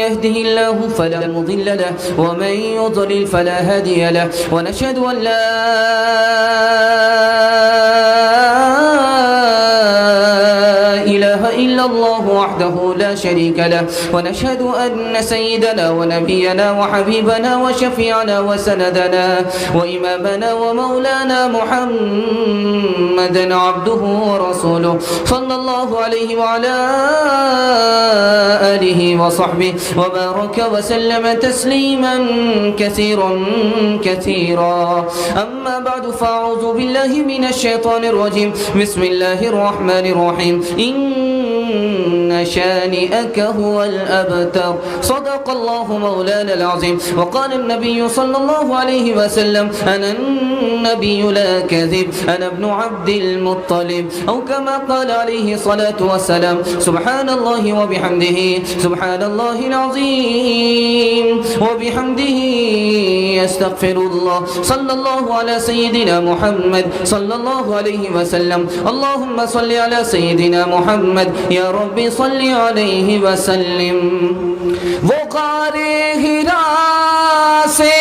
يهده الله فلا مضل له ومن يضلل فلا هادي له ونشهد أن لا إله إلا الله وحده لا شريك له ونشهد أن سيدنا ونبينا وحبيبنا وشفيعنا وسندنا وإمامنا ومولانا محمدا عبده ورسوله صلى الله عليه وعلى آله وصحبه وبارك وسلم تسليما كثيرا كثيرا أما بعد فأعوذ بالله من الشيطان الرجيم بسم الله الرحمن الرحيم إن شانئك هو الأبتر صدق الله مولانا العظيم وقال النبي صلى الله عليه وسلم أنا النبي لا كذب أنا ابن عبد المطلب أو كما قال عليه الصلاة والسلام سبحان الله وبحمده سبحان الله العظيم وبحمده يستغفر الله صلى الله على سيدنا محمد صلى الله عليه وسلم اللهم صل على سيدنا محمد يا ربي صل عليه وسلم وہ غار ہرا سے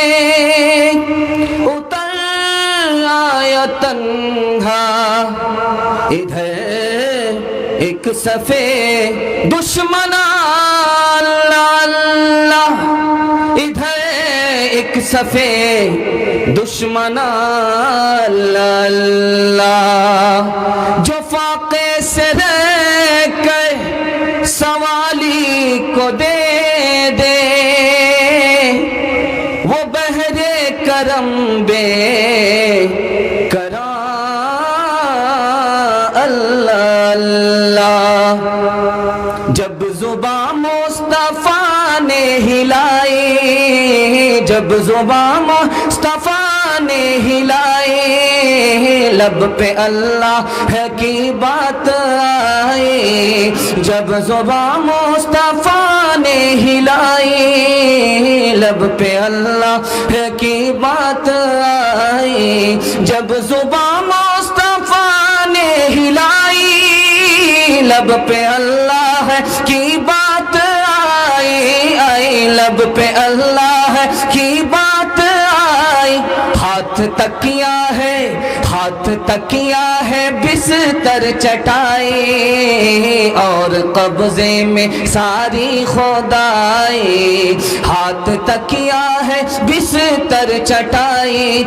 اتر آیا تنہا ادھر ایک صفے دشمن اللہ ادھر ایک صفے دشمن اللہ جو فاقے سے رہ کر سوالی کو دے دے وہ بحر کرم بے کرا اللہ اللہ جب زباں مصطفیٰ نے ہلائی جب زباں مصطفیٰ نے ہلائی لب پہ اللہ ہے کی بات آئی جب زباں مصطفیٰ نے ہلائی لب پہ اللہ ہے کی بات آئی جب زباں مصطفیٰ نے ہلائی لب پہ اللہ ہے کی بات آئی لب پہ اللہ کی بات آئی ہاتھ تکیا ہے بستر چٹائی اور قبضے میں ساری خدائی ہاتھ تکیا ہے بستر چٹائی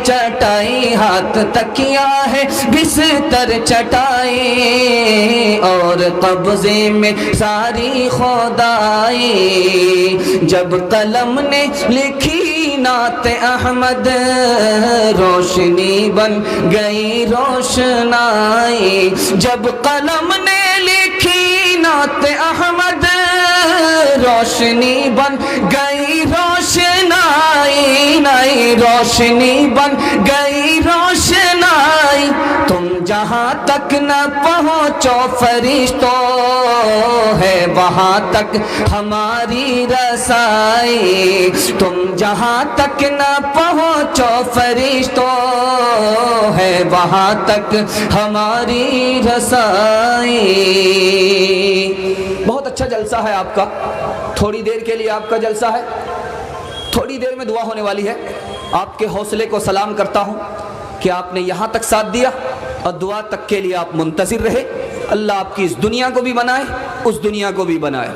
ہاتھ تکیا ہے بستر چٹائی اور قبضے میں ساری خدائی جب قلم نے لکھی نعت احمد روشنی بن گئی روشنائی جب قلم نے لکھی نعت احمد روشنی بن گئی روشنائی روشنی بن گئی روشنائی تم جہاں تک نہ پہنچو فرشتوں ہے وہاں تک ہماری رسائی تم جہاں تک نہ پہنچو فرشتوں ہے وہاں تک ہماری رسائی بہت اچھا جلسہ ہے آپ کا تھوڑی دیر کے لیے آپ کا جلسہ ہے تھوڑی دیر میں دعا ہونے والی ہے آپ کے حوصلے کو سلام کرتا ہوں کہ آپ نے یہاں تک ساتھ دیا اور دعا تک کے لیے آپ منتظر رہے اللہ آپ کی اس دنیا کو بھی بنائے اس دنیا کو بھی بنائے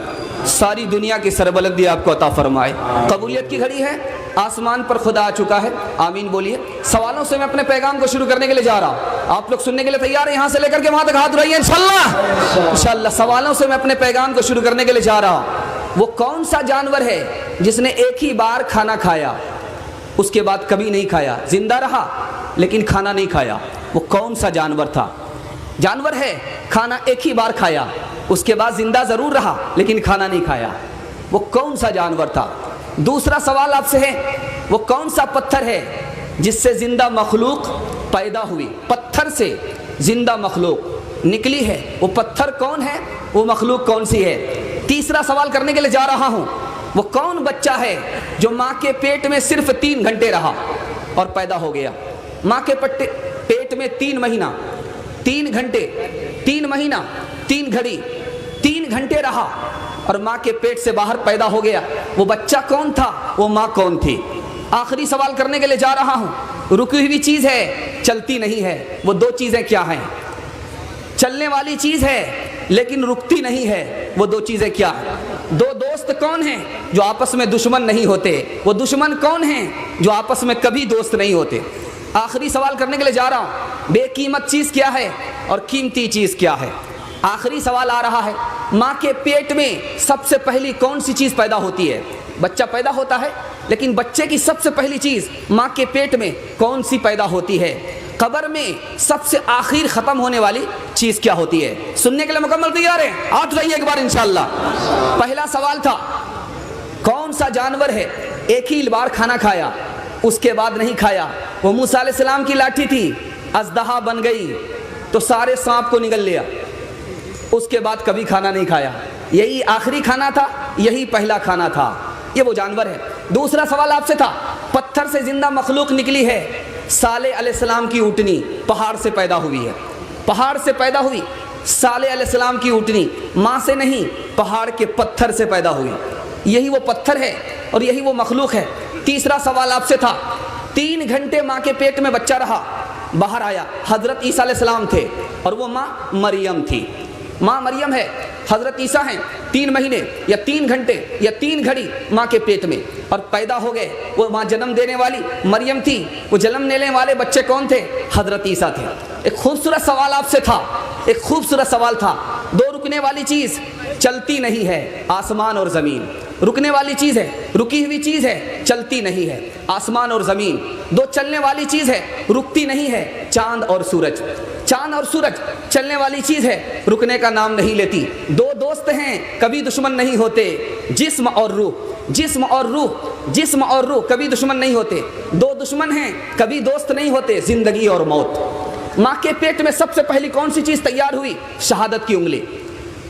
ساری دنیا کی سربلندی آپ کو عطا فرمائے قبولیت کی گھڑی ہے آسمان پر خدا آ چکا ہے آمین بولیے سوالوں سے میں اپنے پیغام کو شروع کرنے کے لیے جا رہا ہوں آپ لوگ سننے کے لیے تیار ہیں یہاں سے لے کر کے وہاں تک ہاتھ اٹھائیے انشاءاللہ سوالوں سے میں اپنے پیغام کو شروع کرنے کے لیے جا رہا ہوں وہ کون سا جانور ہے جس نے ایک ہی بار کھانا کھایا اس کے بعد کبھی نہیں کھایا زندہ رہا لیکن کھانا نہیں کھایا وہ کون سا جانور تھا جانور ہے کھانا ایک ہی بار کھایا اس کے بعد زندہ ضرور رہا لیکن کھانا نہیں کھایا وہ کون سا جانور تھا دوسرا سوال آپ سے ہے وہ کون سا پتھر ہے جس سے زندہ مخلوق پیدا ہوئی پتھر سے زندہ مخلوق نکلی ہے وہ پتھر کون ہے وہ مخلوق کون سی ہے تیسرا سوال کرنے کے لیے جا رہا ہوں وہ کون بچہ ہے جو ماں کے پیٹ میں صرف 3 گھنٹے رہا اور پیدا ہو گیا ماں کے پیٹ میں 3 مہینہ 3 گھنٹے 3 مہینہ 3 گھڑی 3 گھنٹے رہا اور ماں کے پیٹ سے باہر پیدا ہو گیا، وہ بچہ کون تھا، وہ ماں کون تھی؟ آخری سوال کرنے کے لیے جا رہا ہوں۔ رکی ہوئی چیز ہے، چلتی نہیں ہے، وہ دو چیزیں کیا ہیں؟ چلنے والی چیز ہے لیکن رکتی نہیں ہے، وہ دو چیزیں کیا ہیں؟ دو دوست کون ہیں جو آپس میں دشمن نہیں ہوتے؟ وہ دشمن کون ہیں جو آپس میں کبھی دوست نہیں ہوتے؟ آخری سوال کرنے کے لیے جا رہا ہوں، بے قیمت چیز کیا ہے اور قیمتی چیز کیا ہے؟ آخری سوال آ رہا ہے، ماں کے پیٹ میں سب سے پہلی کون سی چیز پیدا ہوتی ہے؟ بچہ پیدا ہوتا ہے لیکن بچے کی سب سے پہلی چیز ماں کے پیٹ میں کون سی پیدا ہوتی ہے؟ قبر میں سب سے آخر ختم ہونے والی چیز کیا ہوتی ہے؟ سننے کے لیے مکمل تیار ہیں؟ آٹھ رہیے ایک بار انشاءاللہ۔ پہلا سوال تھا کون سا جانور ہے ایک ہی بار کھانا کھایا اس کے بعد نہیں کھایا؟ وہ موسیٰ علیہ السلام کی لاٹھی تھی، اژدہا بن گئی تو سارے سانپ کو نگل لیا، اس کے بعد کبھی کھانا نہیں کھایا۔ یہی آخری کھانا تھا، یہی پہلا کھانا تھا، یہ وہ جانور ہے۔ دوسرا سوال آپ سے تھا، پتھر سے زندہ مخلوق نکلی ہے، صالح علیہ السلام کی اونٹنی پہاڑ سے پیدا ہوئی ہے، پہاڑ سے پیدا ہوئی۔ صالح علیہ السلام کی اونٹنی ماں سے نہیں، پہاڑ کے پتھر سے پیدا ہوئی، یہی وہ پتھر ہے اور یہی وہ مخلوق ہے۔ تیسرا سوال آپ سے تھا، 3 گھنٹے ماں کے پیٹ میں بچہ رہا، باہر آیا، حضرت عیسیٰ علیہ السلام تھے اور وہ ماں مریم تھی۔ ماں مریم ہے، حضرت عیسیٰ ہیں، 3 مہینے یا 3 گھنٹے یا 3 گھڑی ماں کے پیٹ میں، اور پیدا ہو گئے۔ وہ ماں جنم دینے والی مریم تھی، وہ جنم لینے والے بچے کون تھے؟ حضرت عیسیٰ تھے۔ ایک خوبصورت سوال آپ سے تھا، ایک خوبصورت سوال تھا، دو رکنے والی چیز چلتی نہیں ہے، آسمان اور زمین۔ رکنے والی چیز ہے، رکی ہوئی چیز ہے، چلتی نہیں ہے، آسمان اور زمین۔ دو چلنے والی چیز ہے، رکتی نہیں ہے، چاند اور سورج۔ چاند اور سورج چلنے والی چیز ہے، رکنے کا نام نہیں لیتی۔ دو دوست ہیں، کبھی دشمن نہیں ہوتے، جسم اور روح، جسم اور روح، جسم اور روح کبھی دشمن نہیں ہوتے۔ دو دشمن ہیں، کبھی دوست نہیں ہوتے، زندگی اور موت۔ ماں کے پیٹ میں سب سے پہلی کون سی چیز تیار ہوئی؟ شہادت کی انگلی۔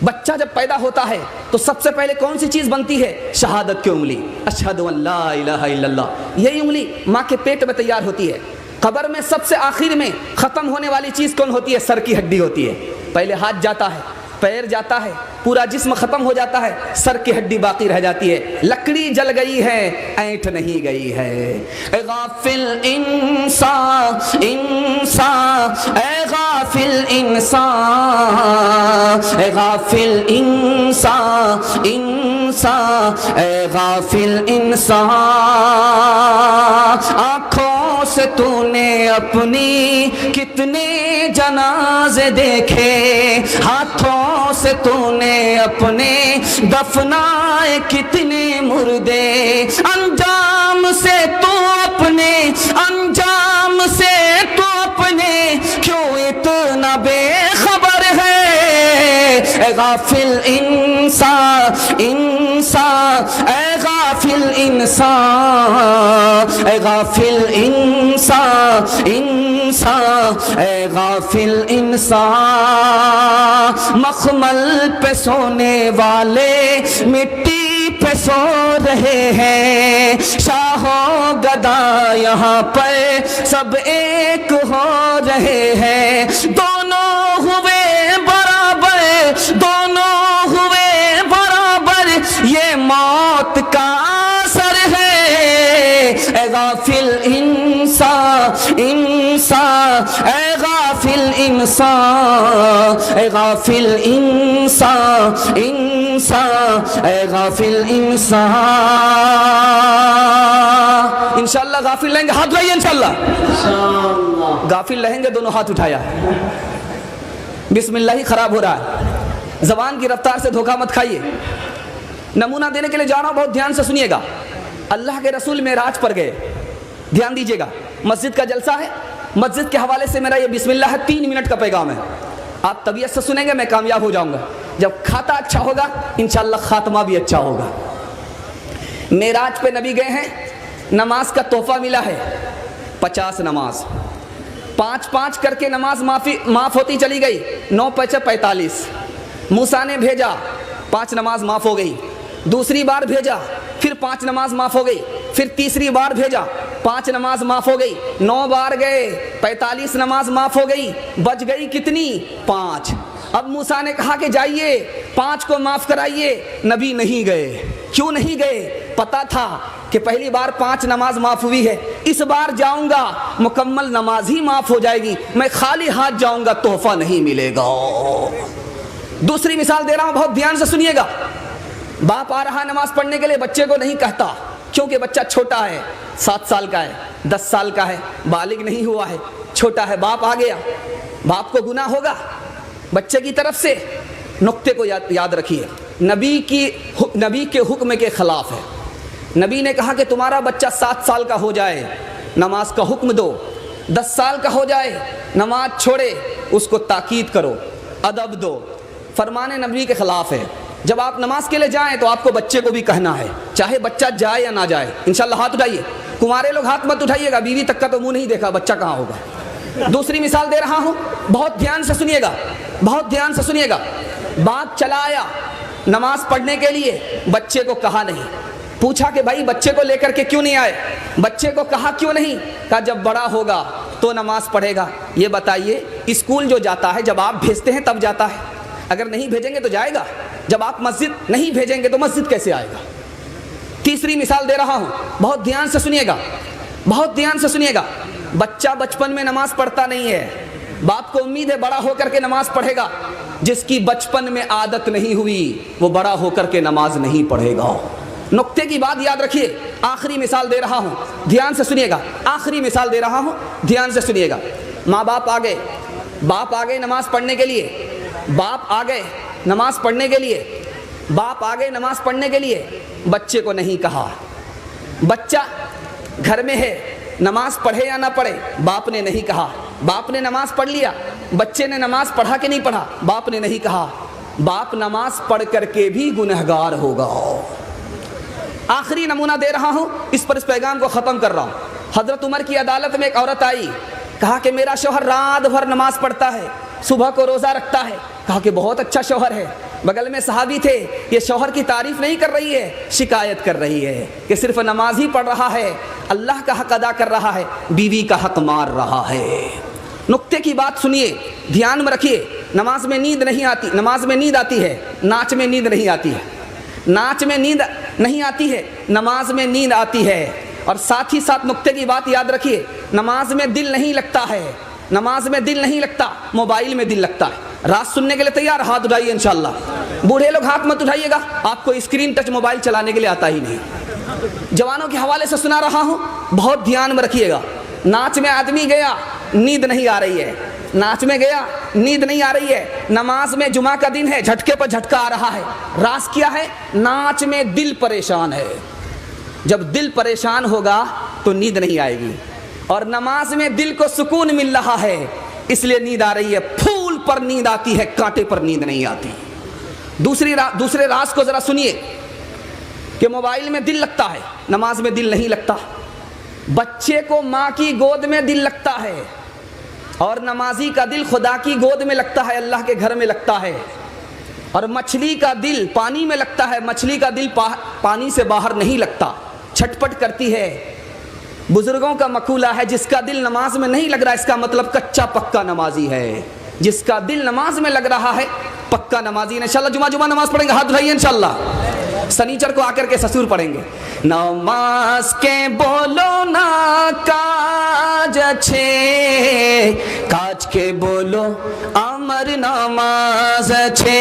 بچہ جب پیدا ہوتا ہے تو سب سے پہلے کون سی چیز بنتی ہے؟ شہادت کی انگلی، اشہد ان لا الہ الا اللہ۔ یہی انگلی ماں کے پیٹ میں تیار ہوتی ہے۔ قبر میں سب سے آخر میں ختم ہونے والی چیز کون ہوتی ہے؟ سر کی ہڈی ہوتی ہے۔ پہلے ہاتھ جاتا ہے، پیر جاتا ہے، پورا جسم ختم ہو جاتا ہے، سر کی ہڈی باقی رہ جاتی ہے۔ لکڑی جل گئی ہے، اینٹ نہیں گئی ہے۔ اے غافل انسان، انسان، اے غافل انسان، اے غافل انسان، انسان، اے غافل انسان، آنکھوں سے تو نے اپنی کتنے جنازے دیکھے، ہاتھوں سے تو نے اپنے دفنائے کتنے مردے، انجام سے تو اپنے، انجام سے تو اپنے کیوں اتنا بے خبر ہے؟ اے غافل انسان، انسان، اے غافل انسان، اے غافل انسان، انسان، اے غافل انسان، مخمل پہ سونے والے مٹی پہ سو رہے ہیں، شاہ و گدا یہاں پر سب ایک ہو رہے ہیں، دونوں ہوئے برابر، دونوں ہوئے برابر، یہ موت کا اثر ہے۔ اے غافل انسان، انسان، اے غافل انسان، اے غافل انسان، انسان، اے غافل انسان۔ انشاءاللہ غافل لہیں گے، ہاتھ اٹھائیے انشاءاللہ۔ غافل رہیں گے، دونوں ہاتھ اٹھایا۔ بسم اللہ ہی خراب ہو رہا ہے، زبان کی رفتار سے دھوکہ مت کھائیے۔ نمونہ دینے کے لیے جا رہا ہوں، بہت دھیان سے سنیے گا۔ اللہ کے رسول معراج پر گئے، دھیان دیجیے گا، مسجد کا جلسہ ہے، مسجد کے حوالے سے میرا یہ بسم اللہ ہے، 3 منٹ کا پیغام ہے، آپ طبیعت سے سنیں گے، میں کامیاب ہو جاؤں گا۔ جب کھاتا اچھا ہوگا انشاءاللہ خاتمہ بھی اچھا ہوگا۔ معراج پہ نبی گئے ہیں، نماز کا تحفہ ملا ہے، 50 نماز، 5 کر کے نماز معاف ہوتی چلی گئی، 9 × 5 = 45۔ موسیٰ نے بھیجا، 5 نماز معاف ہو گئی، دوسری بار بھیجا، پھر 5 نماز معاف ہو گئی، پھر تیسری بار بھیجا، 5 نماز معاف ہو گئی، 9 بار گئے، 45 نماز معاف ہو گئی، بچ گئی کتنی؟ 5۔ اب موسیٰ نے کہا کہ جائیے 5 کو معاف کرائیے، نبی نہیں گئے۔ کیوں نہیں گئے؟ پتا تھا کہ پہلی بار 5 نماز معاف ہوئی ہے، اس بار جاؤں گا مکمل نماز ہی معاف ہو جائے گی، میں خالی ہاتھ جاؤں گا تحفہ نہیں ملے گا۔ دوسری مثال دے رہا ہوں، بہت دھیان سے سنیے گا۔ باپ آ رہا نماز پڑھنے کے لیے، بچے کو نہیں کہتا کیونکہ بچہ چھوٹا ہے، 7 سال کا ہے، 10 سال کا ہے، بالغ نہیں ہوا ہے، چھوٹا ہے۔ باپ آ گیا، باپ کو گناہ ہوگا بچے کی طرف سے۔ نقطے کو یاد رکھیے، نبی کے حکم کے خلاف ہے۔ نبی نے کہا کہ تمہارا بچہ 7 سال کا ہو جائے نماز کا حکم دو، 10 سال کا ہو جائے نماز چھوڑے اس کو تاکید کرو، ادب دو۔ فرمان نبی کے خلاف ہے۔ جب آپ نماز کے لیے جائیں تو آپ کو بچے کو بھی کہنا ہے، چاہے بچہ جائے یا نہ جائے۔ انشاءاللہ ہاتھ اٹھائیے، کنوارے لوگ ہاتھ مت اٹھائیے گا، بیوی تک کا تو منہ نہیں دیکھا، بچہ کہاں ہوگا۔ دوسری مثال دے رہا ہوں، بہت دھیان سے سنیے گا، بہت دھیان سے سنیے گا۔ باپ چلا آیا نماز پڑھنے کے لیے، بچے کو کہا نہیں، پوچھا کہ بھائی بچے کو لے کر کے کیوں نہیں آئے؟ بچے کو کہا کیوں نہیں؟ کہا جب بڑا ہوگا تو نماز پڑھے گا۔ یہ بتائیے، اسکول جو جاتا ہے جب آپ بھیجتے ہیں تب جاتا ہے، اگر نہیں بھیجیں گے تو جائے گا؟ جب آپ مسجد نہیں بھیجیں گے تو مسجد کیسے آئے گا؟ تیسری مثال دے رہا ہوں، بہت دھیان سے سنیے گا، بہت دھیان سے سنیے گا۔ بچہ بچپن میں نماز پڑھتا نہیں ہے، باپ کو امید ہے بڑا ہو کر کے نماز پڑھے گا۔ جس کی بچپن میں عادت نہیں ہوئی وہ بڑا ہو کر کے نماز نہیں پڑھے گا۔ نقطے کی بات یاد رکھیے، آخری مثال دے رہا ہوں، دھیان سے سنیے گا، آخری مثال دے رہا ہوں، دھیان سے سنیے گا۔ ماں باپ آ گئے، باپ آ گئے نماز پڑھنے کے لیے، باپ آ گئے نماز پڑھنے کے لیے، باپ آ گئے نماز پڑھنے کے لیے، بچے کو نہیں کہا۔ بچہ گھر میں ہے، نماز پڑھے یا نہ پڑھے باپ نے نہیں کہا۔ باپ نے نماز پڑھ لیا، بچے نے نماز پڑھا کہ نہیں پڑھا باپ نے نہیں کہا۔ باپ نماز پڑھ کر کے بھی گنہگار ہوگا۔ آخری نمونہ دے رہا ہوں، اس پر اس پیغام کو ختم کر رہا ہوں۔ حضرت عمر کی عدالت میں ایک عورت آئی، کہا کہ میرا شوہر رات بھر نماز پڑھتا ہے، صبح کو روزہ رکھتا ہے۔ کہا کہ بہت اچھا شوہر ہے۔ بغل میں صحابی تھے، یہ شوہر کی تعریف نہیں کر رہی ہے، شکایت کر رہی ہے کہ صرف نماز ہی پڑھ رہا ہے، اللہ کا حق ادا کر رہا ہے، بیوی کا حق مار رہا ہے۔ نقطے کی بات سنیے، دھیان میں رکھیے۔ نماز میں نیند نہیں آتی، نماز میں نیند آتی ہے، ناچ میں نیند نہیں آتی ہے، ناچ میں نیند نہیں آتی ہے، نماز میں نیند آتی ہے۔ اور ساتھ ہی ساتھ نقطے کی بات یاد رکھیے، نماز میں دل نہیں لگتا ہے، نماز میں دل نہیں لگتا، موبائل میں دل لگتا ہے۔ رات سننے کے لیے تیار؟ ہاتھ اٹھائیے انشاءاللہ۔ بوڑھے لوگ ہاتھ مت اٹھائیے گا، آپ کو اسکرین ٹچ موبائل چلانے کے لیے آتا ہی نہیں۔ جوانوں کے حوالے سے سنا رہا ہوں، بہت دھیان میں رکھیے گا۔ ناچ میں آدمی گیا، نیند نہیں آ رہی ہے، ناچ میں گیا، نیند نہیں آ رہی ہے۔ نماز میں جمعہ کا دن ہے، جھٹکے پر جھٹکا آ رہا ہے۔ راز کیا ہے؟ ناچ میں دل پریشان ہے۔ جب دل پریشان ہوگا تو نیند نہیں آئے گی، اور نماز میں دل کو سکون مل رہا ہے، اس لیے نیند آ رہی ہے۔ پھول پر نیند آتی ہے، کانٹے پر نیند نہیں آتی۔ دوسرے راز کو ذرا سنیے کہ موبائل میں دل لگتا ہے، نماز میں دل نہیں لگتا۔ بچے کو ماں کی گود میں دل لگتا ہے، اور نمازی کا دل خدا کی گود میں لگتا ہے، اللہ کے گھر میں لگتا ہے۔ اور مچھلی کا دل پانی میں لگتا ہے، مچھلی کا دل پانی سے باہر نہیں لگتا، چھٹپٹ کرتی ہے۔ بزرگوں کا مقولہ ہے، جس کا دل نماز میں نہیں لگ رہا اس کا مطلب کچا پکا نمازی ہے، جس کا دل نماز میں لگ رہا ہے پکا نمازی ہے۔ انشاءاللہ جمعہ نماز پڑھیں گے، ہاتھ اٹھائیے انشاءاللہ۔ سنیچر کو آ کر کے سسور پڑھیں گے۔ نماز کے بولو نا کاج اچھے، کاج کے بولو امر نماز اچھے،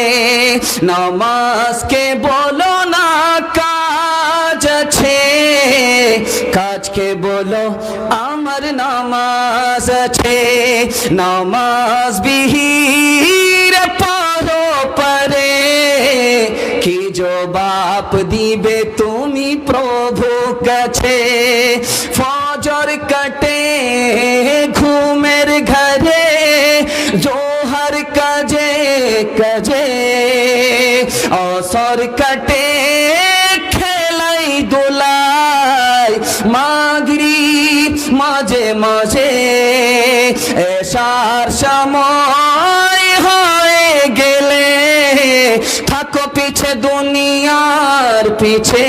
نماز کے بولو نا کاج اچھے، کاج کے بولو امر نماز اچھے، نماز بھی ہیر پارو پرے کی جو বাপ দিবে তুমি প্রভু কাছে, ফজর কাটে ঘুমের ঘরে, জোহর কাজে কাজে, আসর কাটে খেলাই দোলাই, মাগরিব মাঝে মাঝে, এশার সময় হয়ে গেলে থাকো পিছে দুনিয়ার পিছে,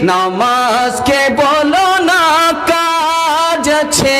নামাজ কে বলো না কাজ আছে,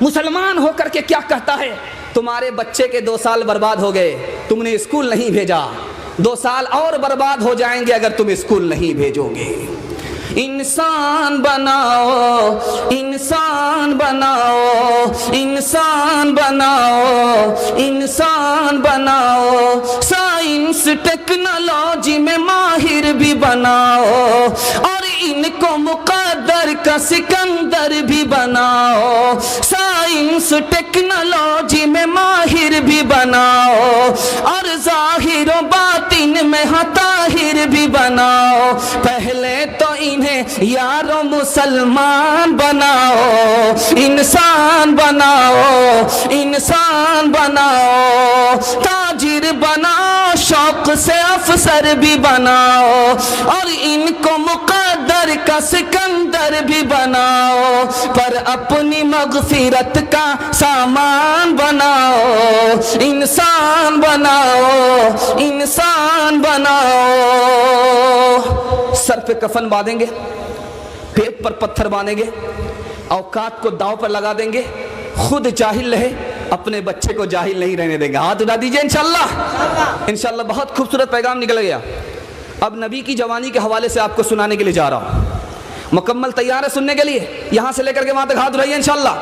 مسلمان ہو کر کے کیا کہتا ہے؟ تمہارے بچے کے 2 سال برباد ہو گئے، تم نے اسکول نہیں بھیجا، 2 سال اور برباد ہو جائیں گے اگر تم اسکول نہیں بھیجو گے۔ انسان بناؤ، انسان بناؤ، انسان بناؤ، انسان بناؤ، سائنس ٹیکنالوجی میں ماہر بھی بناؤ، اور ان کو مقدر کا سکندر بھی بناؤ، سائنس ٹیکنالوجی میں ماہر بھی بناؤ، اور ظاہر و باطن میں طاہر بھی بناؤ۔ پہلے تو انہیں یارو مسلمان بناؤ، انسان بناؤ، انسان بناؤ، تاجر بناؤ، شوق سے افسر بھی بناؤ، اور ان کو مقدر کا سکندر بھی بناؤ، پر اپنی مغفرت کا سامان بناؤ، انسان بناؤ، انسان بناؤ۔ سر پہ کفن باندھیں گے، پیٹ پر پتھر باندھیں گے، اوقات کو داؤ پر لگا دیں گے، خود جاہل رہے، اپنے بچے کو جاہل نہیں رہنے دیں گے۔ ہاتھ اٹھا دیجئے انشاءاللہ، انشاءاللہ۔ بہت خوبصورت پیغام نکل گیا۔ اب نبی کی جوانی کے حوالے سے آپ کو سنانے کے لیے جا رہا ہوں۔ مکمل تیار ہے سننے کے لیے؟ یہاں سے لے کر کے وہاں تک ہاتھ اٹھائیے انشاءاللہ۔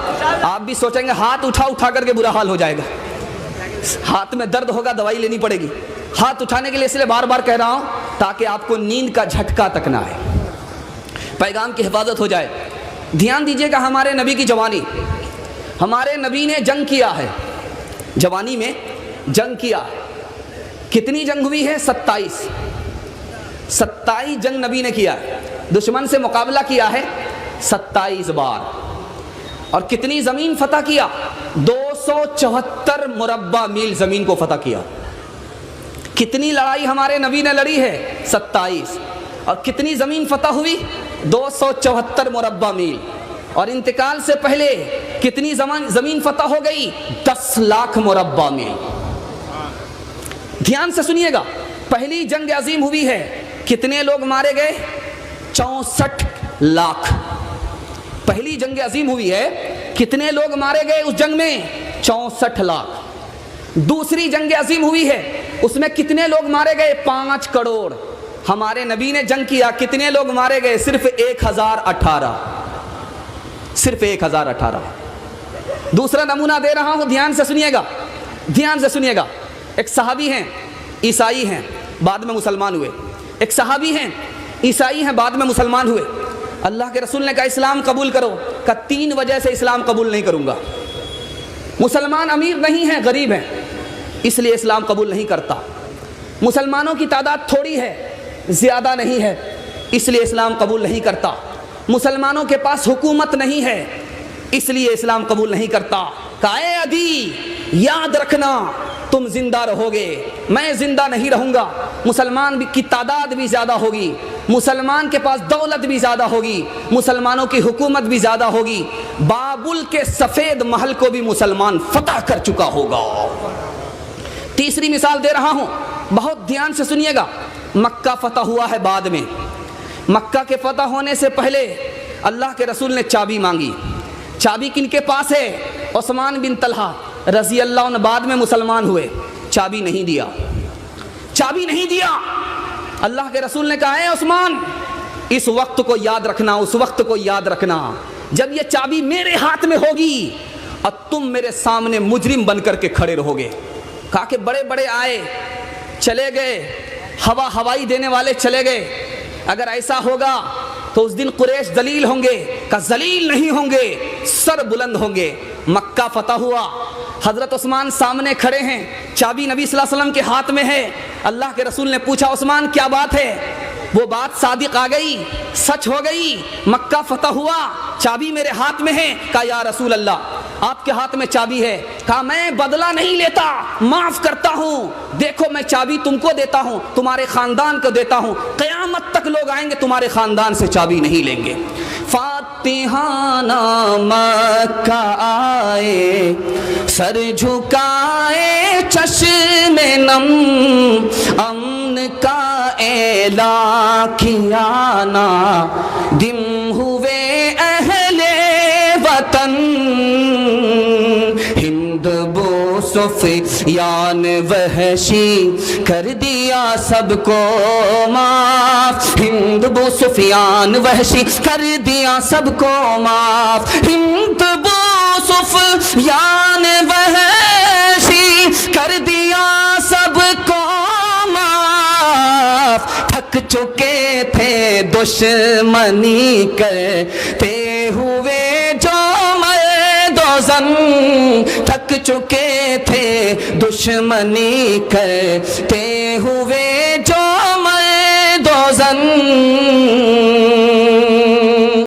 آپ بھی سوچیں گے ہاتھ اٹھا کر کے برا حال ہو جائے گا، ہاتھ میں درد ہوگا، دوائی لینی پڑے گی۔ ہاتھ اٹھانے کے لیے اس لیے بار بار کہہ رہا ہوں تاکہ آپ کو نیند کا جھٹکا تک نہ آئے، پیغام کی حفاظت ہو جائے۔ دھیان دیجئے گا، ہمارے نبی کی جوانی، ہمارے نبی نے جنگ کیا ہے، جوانی میں جنگ کیا۔ کتنی جنگ ہوئی ہے؟ 27 جنگ نبی نے کیا ہے، دشمن سے مقابلہ کیا ہے 27 بار۔ اور کتنی زمین فتح کیا؟ 274 مربع میل زمین کو فتح کیا۔ کتنی لڑائی ہمارے نبی نے لڑی ہے؟ 27۔ اور کتنی زمین فتح ہوئی؟ 274 مربع میل۔ اور انتقال سے پہلے کتنی زمین فتح ہو گئی؟ 10 لاکھ مربع میل۔ دھیان سے سنیے گا، پہلی جنگ عظیم ہوئی ہے، کتنے لوگ مارے گئے؟ 64 لاکھ۔ پہلی جنگ عظیم ہوئی ہے، کتنے لوگ مارے گئے اس جنگ میں؟ 64 لاکھ۔ دوسری جنگ عظیم ہوئی ہے، اس میں کتنے لوگ مارے گئے؟ 5 کروڑ۔ ہمارے نبی نے جنگ کیا، کتنے لوگ مارے گئے؟ صرف 1018، صرف 1018۔ دوسرا نمونہ دے رہا ہوں، دھیان سے سنیے گا، دھیان سے سنیے گا۔ ایک صحابی ہیں، عیسائی ہیں، بعد میں مسلمان ہوئے۔ ایک صحابی ہیں، عیسائی ہیں، بعد میں مسلمان ہوئے۔ اللہ کے رسول نے کہا اسلام قبول کرو، کہا 3 وجہ سے اسلام قبول نہیں کروں گا۔ مسلمان امیر نہیں ہیں، غریب ہیں، اس لیے اسلام قبول نہیں کرتا۔ مسلمانوں کی تعداد تھوڑی ہے، زیادہ نہیں ہے، اس لیے اسلام قبول نہیں کرتا۔ مسلمانوں کے پاس حکومت نہیں ہے، اس لیے اسلام قبول نہیں کرتا۔ کہا اے عدی، یاد رکھنا تم زندہ رہو گے، میں زندہ نہیں رہوں گا۔ مسلمان کی تعداد بھی زیادہ ہوگی، مسلمان کے پاس دولت بھی زیادہ ہوگی، مسلمانوں کی حکومت بھی زیادہ ہوگی، بابل کے سفید محل کو بھی مسلمان فتح کر چکا ہوگا۔ تیسری مثال دے رہا ہوں، بہت دھیان سے سنیے گا۔ مکہ فتح ہوا ہے بعد میں، مکہ کے فتح ہونے سے پہلے اللہ کے رسول نے چابی مانگی۔ چابی کن کے پاس ہے؟ عثمان بن طلحہ رضی اللہ عنہ، بعد میں مسلمان ہوئے۔ چابی نہیں دیا، چابی نہیں دیا۔ اللہ کے رسول نے کہا اے عثمان، اس وقت کو یاد رکھنا، اس وقت کو یاد رکھنا جب یہ چابی میرے ہاتھ میں ہوگی اور تم میرے سامنے مجرم بن کر کے کھڑے رہو گے۔ کہا کہ بڑے بڑے آئے چلے گئے، ہوائی دینے والے چلے گئے، اگر ایسا ہوگا تو اس دن قریش ذلیل ہوں گے۔ کہ ذلیل نہیں ہوں گے، سر بلند ہوں گے۔ مکہ فتح ہوا، حضرت عثمان سامنے کھڑے ہیں، چابی نبی صلی اللہ علیہ وسلم کے ہاتھ میں ہے۔ اللہ کے رسول نے پوچھا عثمان کیا بات ہے؟ وہ بات صادق آ گئی، سچ ہو گئی، مکہ فتح ہوا، چابی میرے ہاتھ میں ہے۔ کہا یا رسول اللہ آپ کے ہاتھ میں چابی ہے۔ کہا میں بدلہ نہیں لیتا، معاف کرتا ہوں، دیکھو میں چابی تم کو دیتا ہوں، تمہارے خاندان کو دیتا ہوں، قیامت تک لوگ آئیں گے تمہارے خاندان سے چابی نہیں لیں گے۔ فاتحانہ مکہ آئے، سر جھکائے چشم نم، امن کا اعلان کیا نا دم ہوئے اہل وطن، سفیان وحشی کر دیا سب کو معاف، ہند ابو سفیان وحشی کر دیا سب کو معاف، ہند ابو سفیان وحشی کر دیا سب کو معاف، تھک چکے تھے دشمنی کرتے ہوئے جو مردوزن، تھک چکے تھے دشمنی کرتے ہوئے جو مردوزن،